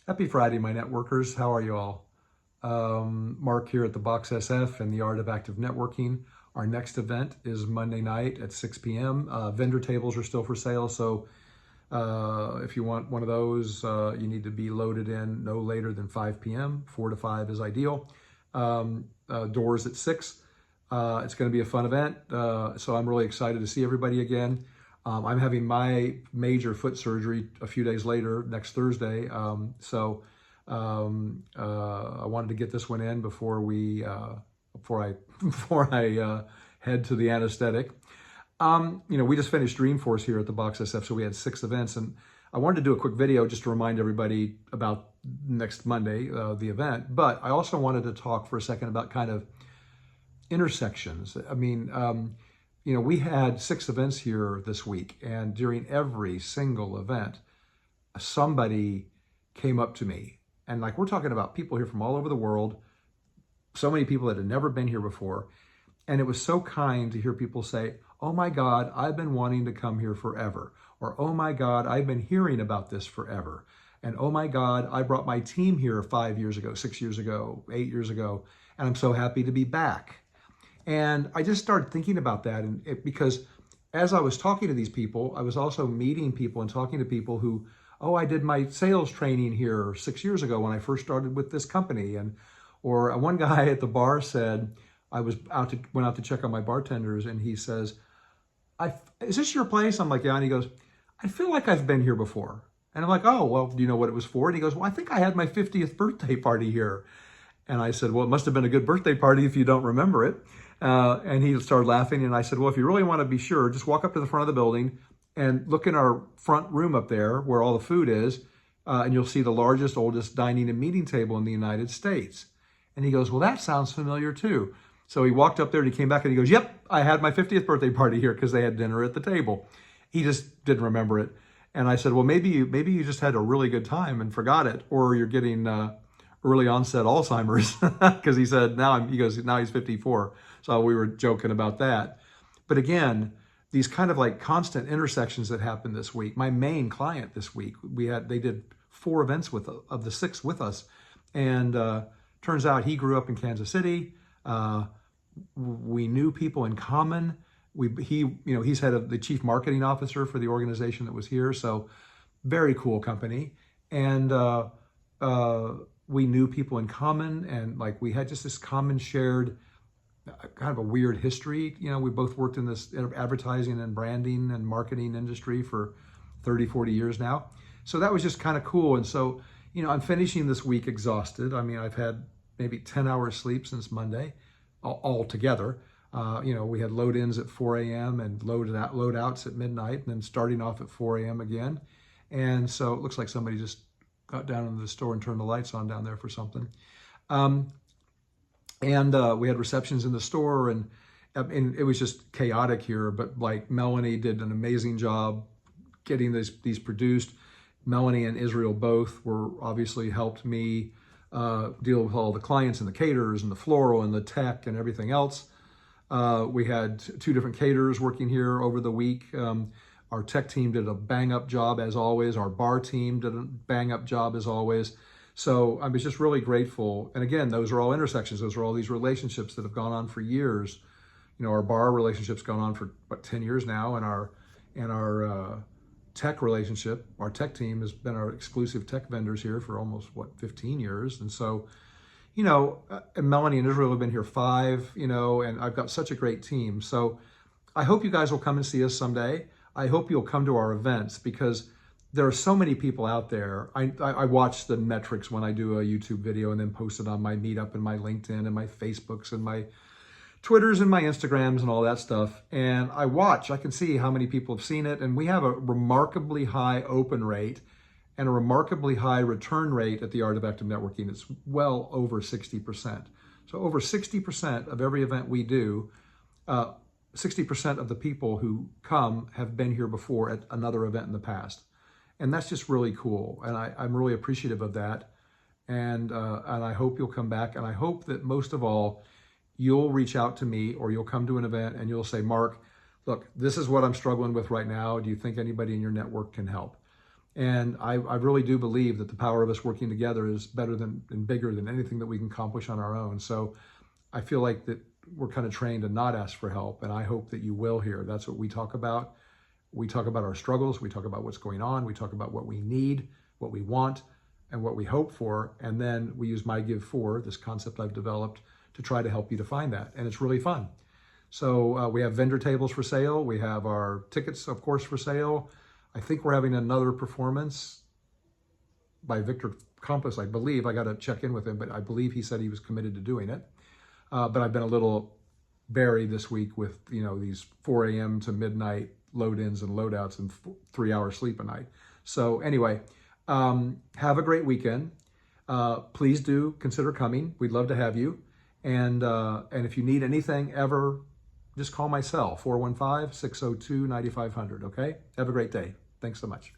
Happy Friday, my networkers. How are you all? Mark here at the Box SF and the Art of Active Networking. Our next event is Monday night at 6 p.m. Vendor tables are still for sale, so if you want one of those, you need to be loaded in no later than 5 p.m. 4 to 5 is ideal. Doors at 6. It's going to be a fun event, so I'm really excited to see everybody again. I'm having my major foot surgery a few days later, next Thursday. I wanted to get this one in before I head to the anesthetic. We just finished Dreamforce here at the Box SF, so we had 6 events, and I wanted to do a quick video just to remind everybody about next Monday, the event. But I also wanted to talk for a second about kind of intersections. We had 6 events here this week, and during every single event, somebody came up to me. And like, we're talking about people here from all over the world, so many people that had never been here before. And it was so kind to hear people say, "Oh my God, I've been wanting to come here forever." Or, "Oh my God, I've been hearing about this forever." And, "Oh my God, I brought my team here 5 years ago, 6 years ago, 8 years ago, and I'm so happy to be back." And I just started thinking about that, because as I was talking to these people, I was also meeting people and talking to people who, "Oh, I did my sales training here 6 years ago when I first started with this company." Or one guy at the bar said, went out to check on my bartenders, and he says, "Is this your place?" I'm like, "Yeah." And he goes, "I feel like I've been here before." And I'm like, "Oh, well, do you know what it was for?" And he goes, "Well, I think I had my 50th birthday party here." And I said, "Well, it must have been a good birthday party if you don't remember it." And he started laughing. And I said, "Well, if you really want to be sure, just walk up to the front of the building and look in our front room up there where all the food is, and you'll see the largest, oldest dining and meeting table in the United States." And he goes, "Well, that sounds familiar too." So he walked up there and he came back and he goes, "Yep, I had my 50th birthday party here," because they had dinner at the table. He just didn't remember it. And I said, "Well, maybe you just had a really good time and forgot it, or you're getting early onset Alzheimer's," because he said now he's 54. So we were joking about that. But again, these kind of like constant intersections that happened this week. My main client this week, they did 4 events of the 6 with us, and turns out he grew up in Kansas City. We knew people in common. He's head of the chief marketing officer for the organization that was here. So very cool company. And we knew people in common, and like we had just this common shared kind of a weird history. We both worked in this advertising and branding and marketing industry for 30, 40 years now. So that was just kind of cool. And so, I'm finishing this week exhausted. I mean, I've had maybe 10 hours sleep since Monday all together. We had load ins at 4 a.m. and load outs at midnight, and then starting off at 4 a.m. again. And so it looks like somebody just got down into the store and turned the lights on down there for something. We had receptions in the store, and it was just chaotic here. But like, Melanie did an amazing job getting these produced. Melanie and Israel both obviously helped me deal with all the clients and the caterers and the floral and the tech and everything else. We had 2 different caterers working here over the week. Our tech team did a bang-up job as always. Our bar team did a bang-up job as always. So I was just really grateful. And again, those are all intersections. Those are all these relationships that have gone on for years. Our bar relationship's gone on for 10 years now, and our tech relationship, our tech team has been our exclusive tech vendors here for almost 15 years. And so, and Melanie and Israel have been here 5, and I've got such a great team. So I hope you guys will come and see us someday. I hope you'll come to our events, because there are so many people out there. I watch the metrics when I do a YouTube video and then post it on my Meetup and my LinkedIn and my Facebooks and my Twitters and my Instagrams and all that stuff. And I can see how many people have seen it. And we have a remarkably high open rate and a remarkably high return rate at the Art of Active Networking. It's well over 60%. So over 60% of every event we do, 60% of the people who come have been here before at another event in the past. And that's just really cool. And I'm really appreciative of that. And I hope you'll come back. And I hope that most of all, you'll reach out to me, or you'll come to an event and you'll say, "Mark, look, this is what I'm struggling with right now. Do you think anybody in your network can help?" And I really do believe that the power of us working together is better than and bigger than anything that we can accomplish on our own. So I feel like that we're kind of trained to not ask for help, and I hope that you will here. That's what we talk about. We talk about our struggles. We talk about what's going on. We talk about what we need, what we want, and what we hope for. And then we use My Give For, this concept I've developed, to try to help you to find that. And it's really fun. So we have vendor tables for sale. We have our tickets, of course, for sale. I think we're having another performance by Victor Campos, I believe. I got to check in with him, but I believe he said he was committed to doing it. But I've been a little buried this week with, these 4 a.m. to midnight load-ins and load-outs and 3 hours sleep a night. So anyway, have a great weekend. Please do consider coming. We'd love to have you. And if you need anything ever, just call my cell, 415-602-9500, okay? Have a great day. Thanks so much.